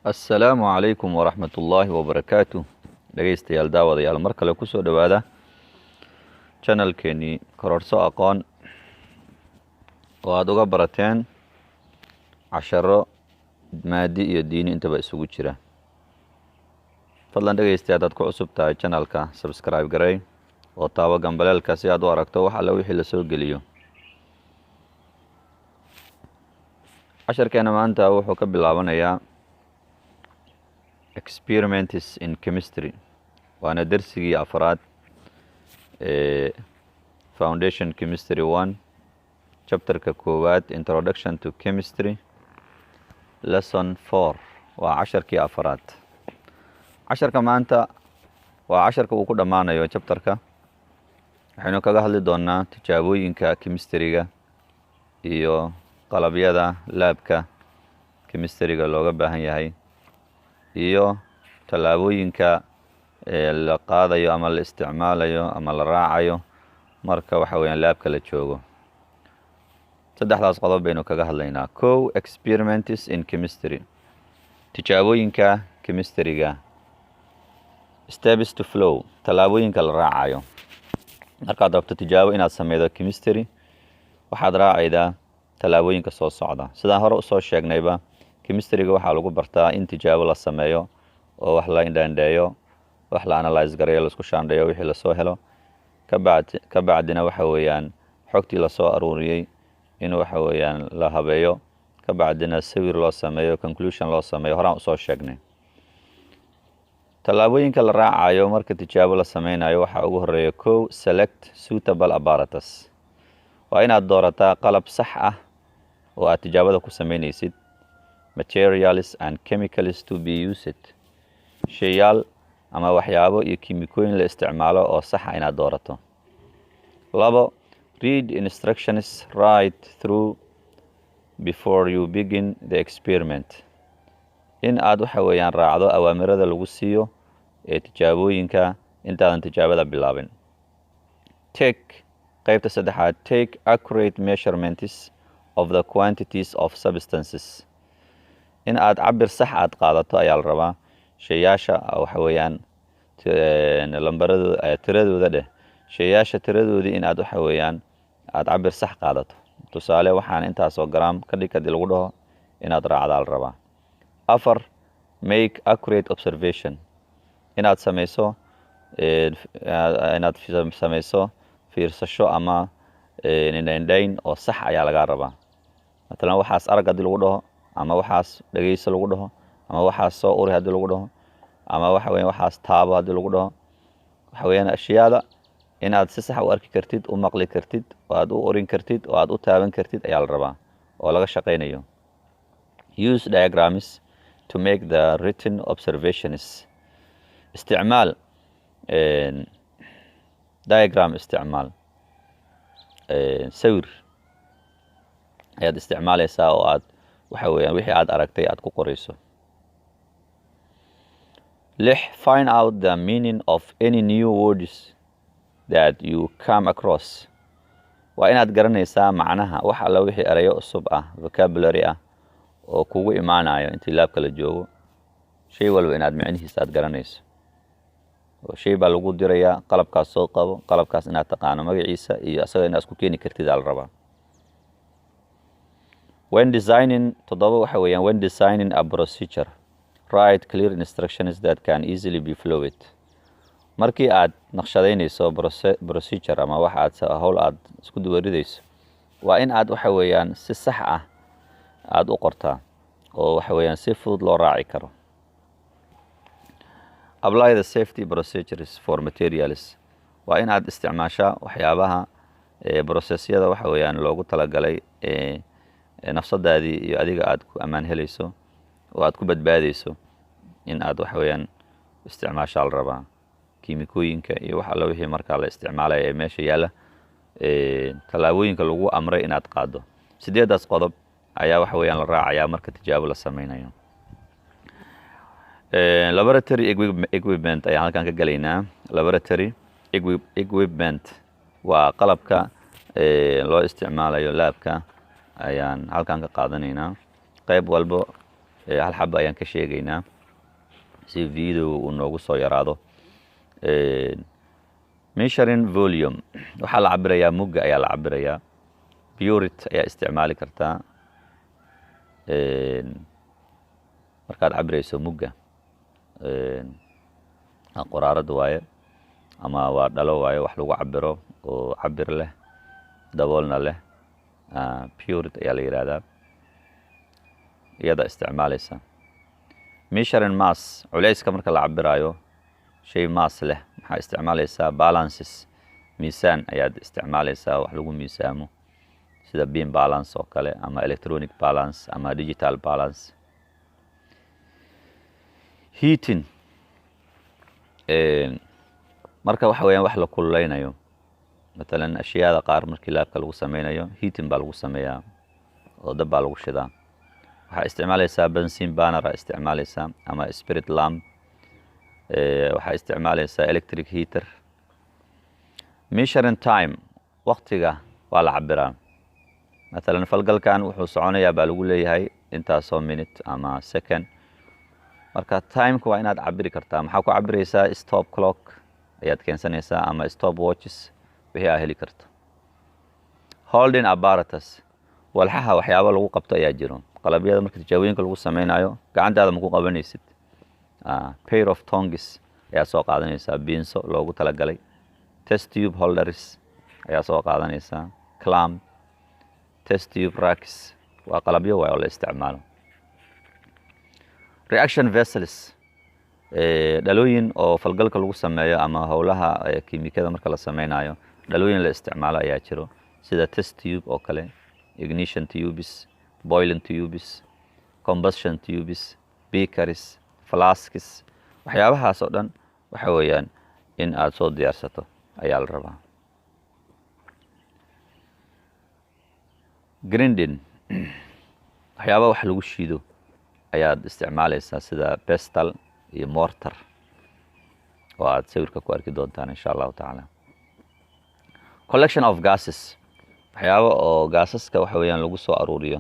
Assalaamu calaykum waraxmatullaahi wabarakaatuh. Dhegaystayaal daawadayaal mar kale ku soo dhowaada channelkeenii kororso aqoon oo aad uga barateen casharo maadi iyo diini intaba isugu jira. Fadlan dhegaystayaal haddaad ku cusub tahay channelka subscribe garay oo taabo gambaleelka si aad u aragto wax alla wixii la soo geliyo. Casharkeena maanta wuxuu ka bilaabanayaa experiments in chemistry waana darsigii afraad foundation chemistry 1 chapterka koowaad introduction to chemistry lesson 4 waa casharkii afraad. Casharka maanta waa casharka uu ku dhammaanayo chapterka. Waxaynu kaga hadli doonaa tijaabooyinka chemistryga iyo qalabyada laabka chemistryga looga baahan yahay iyo tallaabooyinka la qaadayo ama la isticmaalayo ama la raacayo marka waxa weeyaan laabka la joogo. Saddexdaas qodob baynu kaga hadlaynaa. Experiments in chemistry, tijaabooyinka chemistryga. Steps to flow, tallaabooyinka la raacayo. Markaad rabto tijaabo inaad sameydo chemistry, waxaad raacaydaa tallaabooyinka soo socda. Sidaan hore usoo sheegnayba, chemistryga waxaa lagu bartaa in tijaabo la sameeyo oo wax la indhaandheeyo, wax la analyze gareeyo, la isku shaandheeyo wixii lasoo helo. Ka bacdina waxa weeyaan xogtii lasoo aruuriyey in waxa weeyaan la habeeyo. Ka bacdina sawir loo sameeyo, conclusion loo sameeyo. Horaan usoo sheegnay tallaabooyinka la raacayo marka tijaabo la sameynayo. Waxaa ugu horeeya select suitable apparatus. waa inaad doorataa qalab sax ah oo aad tijaabada ku sameynaysid. Materials and chemicals to be used, shayal ama waxyaabo iyo kiimikooyin la isticmaalo oo sax ah inaad doorato. 2 read instructions right through before you begin the experiment. in aad waxa weeyaan raacdo awaamirada lagu siiyo ee tijaabooyinka intaadan tijaabada bilaabin. qaybta saddexaad, take accurate measurements of the quantities of substances. in aad cabir sax aad qaadato ayaa la rabaa shayaasha waxa weeyaan lambaradooda tiradooda dheh shayaasha tiradoodii in aad waxa weeyaan aad cabir sax qaadato. tusaale waxaan intaasoo gram ka dhig haddii lagu dhaho inaad raacdaa la rabaa. 4 make accurate observation. inaad sameyso fiirsasho ama indhayn oo sax ayaa laga rabaa. Matalan waxaas arag haddii lagu dhaho ama waxaas dhageyso lagu dhaho ama waxaas soo uri haddii lagu dhaho ama waxa weeyaan waxaas taabo haddii lagu dhaho, waxa weeyaan ashyaada inaad si sax u arki kartid, u maqli kartid, oo aad u urin kartid, oo aad u taaban kartid ayaa la rabaa oo laga shaqeynayo. use diagrams to make the written observations. isticmaal diagram isticmaal sawir ayaad isticmaalaysaa oo aad waxa weeyaan wixii aad aragtay aad ku qorayso. 6 find out the meaning of any new words that you come across. waa inaad garanaysaa macnaha wax alla wixii erayo cusub ah, vocabulary ah oo kugu imaanayo intii laabka la joogo. shay walba inaad macnihiisa aad garanayso. shay baa lagu dirayaa, qalabkaas soo qabo, qalabkaas inaad taqaano magaciisa iyo asaga inaad isku keeni kartid ayaa la rabaa. when designing waxa weeyaan when designing a procedure, write clear instructions that can easily be followed. markii aad naqshadeynayso procedure ama waxa aad hawl aad isku duwaridayso, waa in aad waxa weeyaan si sax ah aad u qortaa oo waxa weeyaan si fudud loo raaci karo. apply the safety procedures for materials. waa in aad isticmaashaa waxyaabaha processyada waxa weeyaan loogu talagalay nafsadaadii iyo adiga aad ku ammaan helayso oo aad ku badbaadayso in aad waxa weeyaan isticmaashaa la rabaa. kiimikooyinka iyo wax alla wixii markaa la isticmaalaya ee meesha yaalla, tallaabooyinka lagu amray inaad qaado. 8daas qodob ayaa waxa weeyaan la raacayaa marka tijaabo la sameynayo. laboratory equipment ayaan halkan ka gelaynaa. laboratory equipment waa qalabka loo isticmaalayo laabka ayaan halkan ka qaadanaynaa. qayb walbo hal xaba ayaan ka sheegaynaa si video uu noogu soo yaraado. Measuring volume waxaa la cabirayaa mugga ayaa la cabirayaa. Purity ayaa isticmaali kartaa markaad cabirayso mugga. Qoraarad waaye ama waa dhalo waaye wax lagu cabiro oo cabir leh daboolna leh. Purity ayaa la yiraahdaa iyada isticmaalaysa. Measuring mass culayska marka la cabirayo shay mass leh maxaa isticmaalaysaa balances miisaan ayaad isticmaalaysaa wax lagu miisaamo sida beam balance oo kale ama electronic balance ama digital balance. Heating marka waxa weeyaan wax la kululeynayo مثلا ashyaada qaar markii laabka lagu sameynayo heating baa lagu sameeyaa oo dab baa lagu shidaa. waxaa isticmaalaysaa benzene burner isticmaalaysaa ama spirit lamp. waxaa isticmaalaysaa electric heater. Measuring time waqtiga waa la cabiraa. مثلا falgalkan wuxuu soconayaa baa lagu leeyahay intaasoo minute ama second. marka timeka waa inaad cabiri kartaa. maxaa ku cabiraysaa stop clock ayaad keensanaysaa ama stop watches wixii aad heli karto. Holding apparatus walxaha waxyaabo lagu qabto ayaa jiro. qalabyada marka tijaabooyinka lagu sameynayo gacantaada ma ku qabanaysid. Pair of tongs ayaa soo qaadanaysaa biinso loogu talagalay. Test tube holders ayaa soo qaadanaysaa. Clamp, test tube racks waa qalabyo oo la isticmaalo. Reaction vessels dhalooyin oo falgalka lagu sameeyo ama howlaha kiimikada marka la sameynayo dhalooyin la isticmaalo ayaa jiro sida test tube oo kale, ignition tubes, boiling tubes, combustion tubes, beakers, flasks. waxyaabahaas oo dhan waxa weeyaan in aad soo diyaarsato ayaa la rabaa. Grinding waxyaaba wax lagu shiido ayaad isticmaalaysaa sida pestle iyo mortar oo aad sawirka ku arki doontaan insha allahu tacaala. Collection of gases waxyaaba oo gaasaska waxa weeyaan lagu soo aruuriyo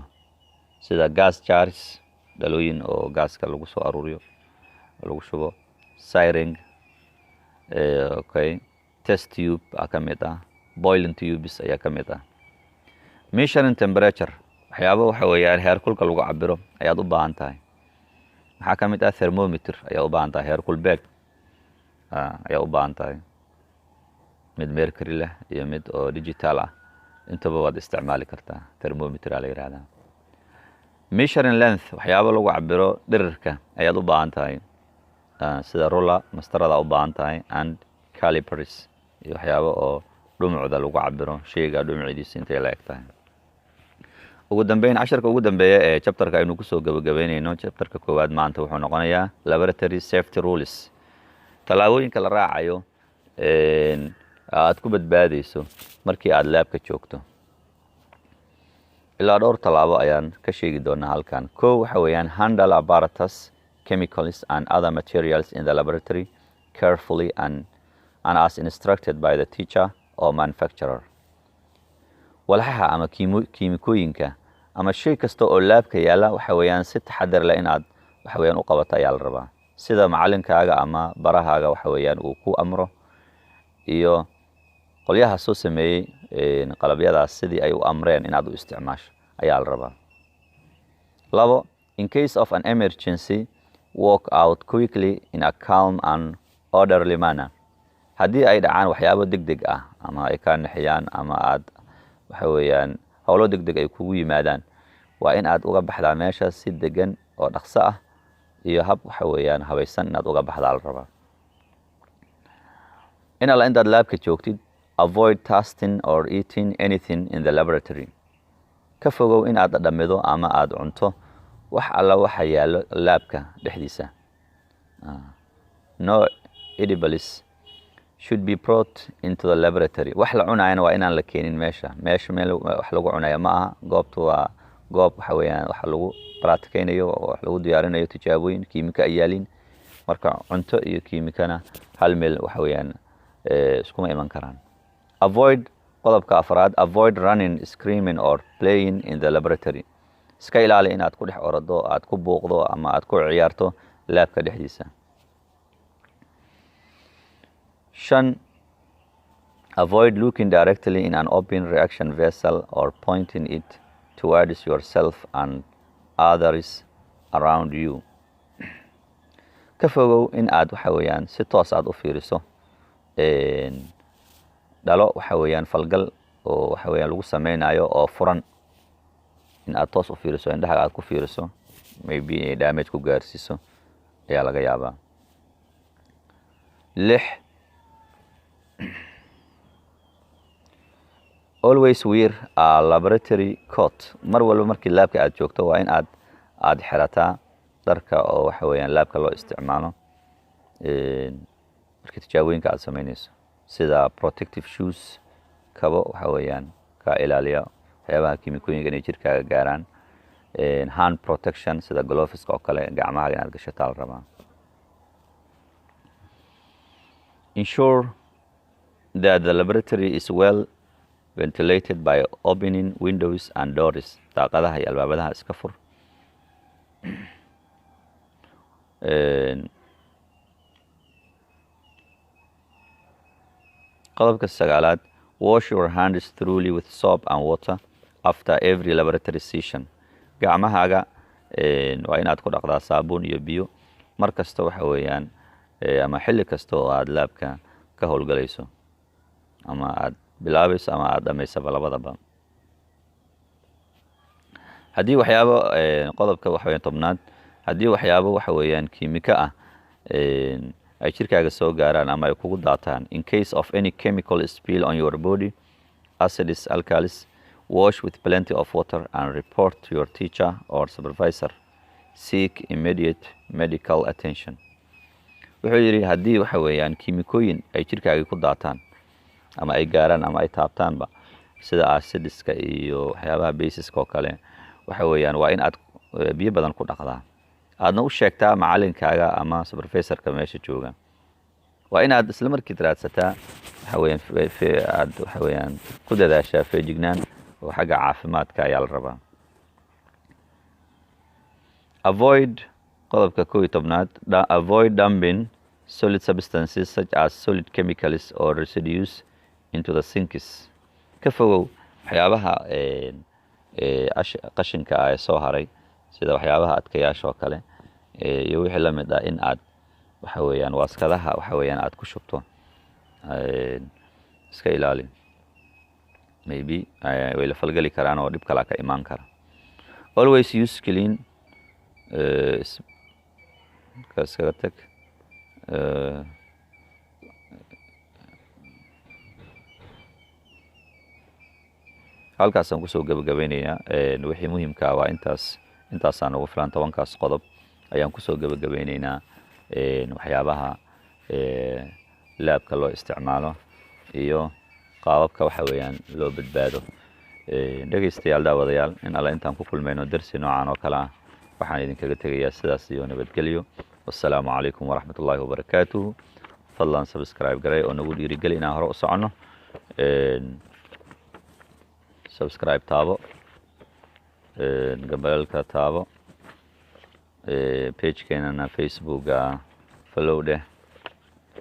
sida gas jars dhalooyin oo gaaska lagu soo aruuriyo lagu shubo. Siring okay. Test tube ka mid ah. Boiling tubes ayaa ka mid ah. Measuring temperature waxyaaba waxa weeyaan heerkulka lagu cabiro ayaad u baahan tahay. maxaa ka mid ah thermometer ayaa u baahan tahay. heerkul beeg ayaa u baahan tahay mid mercury leh iyo mid oo digital ah intaba waad isticmaali kartaa. thermometer la yiraahdaa. Measuring length waxyaaba lagu cabiro dhirirka ayaad u baahan tahay sida ruler mastarada u baahan tahay and calipers iyo waxyaaba oo dhumucda lagu cabiro shayga dhumucdiisa intee la eg tahay. ugu dambeyn casharka ugu dambeeya ee chapterka aynu ku soo gabagabeynayno chapterka koowaad maanta wuxuu noqonayaa laboratory safety rules. talaabooyinka la raacayo aad ku badbaadayso markii aad laabka joogto. ilaa dhowr talaabo ayaan ka sheegi doonaa halkan. kow waxa weeyaan handle apparatus, chemicals and other materials in the laboratory carefully and as instructed by the teacher or manufacturer. walxaha ama kiimikooyinka ama shay kasta oo laabka yaala waxa weeyaan si taxadar leh inaad waxa weeyaan u qabato ayaa la rabaa sida macalinkaaga ama barahaaga waxa weeyaan uu ku amro iyo qolyaha soo sameeyay qalabyadaas sidii ay u amreen inaad u isticmaasho ayaa la rabaa. labo in case of an emergency walk out quickly in a calm and orderly manner. haddii ay dhacaan waxyaabo degdeg ah ama ay ka naxiyaan ama aad waxa weeyaan howlo degdeg ay kugu yimaadaan waa in aad uga baxdaa meesha si degan oo dhaqso ah iyo hab waxa weeyaan habaysan inaad uga baxdaa la rabaa. in alla intaad laabka joogtid avoid tasting or eating anything in the laboratory. ka fogow in aad dhamido ama aad cunto wax alla waxa yaalo laabka dhexdiisa. no edibles should be brought into the laboratory. wax la cunaayana waa inaan la keenin meesha meel wax lagu cunayo ma aha. goobtu waa goob waxa weeyaan wax lagu practicaynayo wax lagu diyaarinayo tijaabooyin kiimika ay yaaliin. marka cunto iyo kiimikana hal meel waxa weeyaan iskuma iman karaan. avoid qodobka afraad avoid running, screaming or playing in the laboratory. iska ilaali inaad ku dhex orado aad ku buuqdo ama aad ku ciyaarto laabka dhexdiisa. 5 avoid looking directly in an open reaction vessel or pointing it towards yourself and others around you. ka fogow in aad waxa weeyaan si toos aad u fiiriso dhalo waxa weeyaan falgal oo waxa weeyaan lagu sameynayo oo furan in aad toos u fiiriso indhaha aad ku fiiriso maybe damage ku gaarsiiso ayaa laga yaabaa. 6 always wear a laboratory coat. mar walba markii laabka aad joogto waa in aad xirataa dharka oo waxa weeyaan laabka loo isticmaalo markii tijaabooyinka aad sameynayso, sida protective shoes, kabo waxa weeyaan ka ilaaliya waxyaabaha kiimikooyinka inay jirkaaga gaaraan, hand protection sida gloveska oo kale gacmaha inaad gashataa la rabaa. Ensure that the laboratory is well ventilated by opening windows and doors. daaqadaha iyo albaabadaha iska fur. qodobka 9aad, wash your hands thoroughly with soap and water after every laboratory session. gacmahaaga waa inaad ku dhaqdaa saabuun iyo biyo mar kasta waxa weeyaan ama xilli kasta oo aad laabka ka howlgalayso ama aad bilaabayso ama aad dhamaysaba labadaba. haddii waxyaabo qodobka waxa weeyaan 10aad, haddii waxyaabo waxa weeyaan kiimiko ah ay jirkaaga soo gaaraan ama ay kugu daataan, in case of any chemical spill on your body, acids, alkalis, wash with plenty of water and report to your teacher or supervisor. Seek immediate medical attention. wuxuu yidhi haddii waxa weeyaan kiimikooyin ay jirkaaga ku daataan ama ay gaaraan ama ay taabtaanba sida acidiska iyo waxyaabaha basiska oo kale, waxa weeyaan waa in aad biyo badan ku dhaqdaa, aadna u sheegtaa macalinkaaga ama supervisorka meesha jooga. waa in aad isla markii raadsataa waxa weeyaan aad waxa weeyaan ku dadaashaa feejignaan oo xagga caafimaadka ayaa la rabaa. Avoid qodobka 11aad, avoid dumping solid substances such as solid chemicals or residues into the sinks. ka fogow waxyaabaha qashinka ah ee soo haray sida waxyaabaha adkayaasha oo kale iyo wixii la mid ah in aad waxa weeyaan waaskadaha waxa weeyaan aad ku shubto iska ilaali, maybe way la falgali karaan oo dhib kale ka imaan kara. Always use clean kaskaga tag halkaasaan kusoo gabagabeynayaa wixii muhiimka waa intaasaan ugu filan 10kaas qodob ayaan kusoo gabagabeynaynaa waxyaabaha laabka loo isticmaalo iyo qaababka waxa weeyaan loo badbaado. dhegeystayaal daawadayaal in alla intaan ku kulmayno darsi noocan oo kale ah waxaan idinkaga tegayaa sidaas iyo nabadgelyo. wassalaamu calaykum waraxmatullaahi wabarakaatuhu. fadlan subscribe garay oo nagu dhiirigeli inaan hore u soconno. subscribe taabo, gabalka taabo, page-keenana facebooka follow dheh.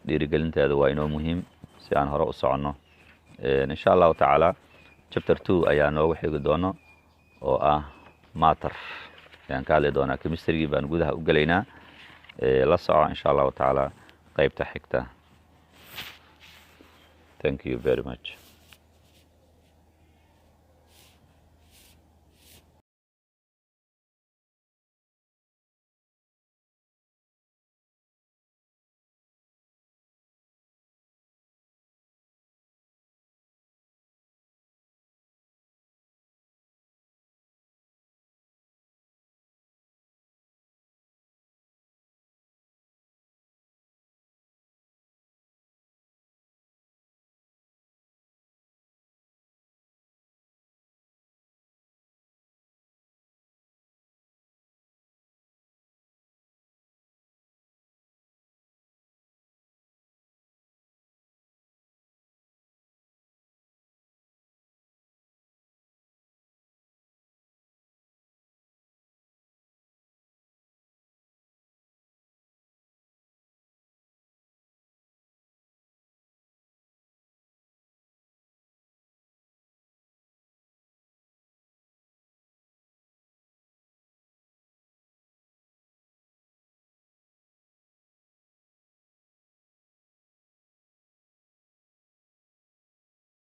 dhiirigelinteedu waa inoo muhiim si aan hore u soconno. insha allahu tacaala chapter 2 ayaa noogu xigi doono oo ah matter ayaan ka hadli doonaa. chemistry baan gudaha u gelaynaa. la soco insha allahu tacaala qaybta xigta. thank you very much.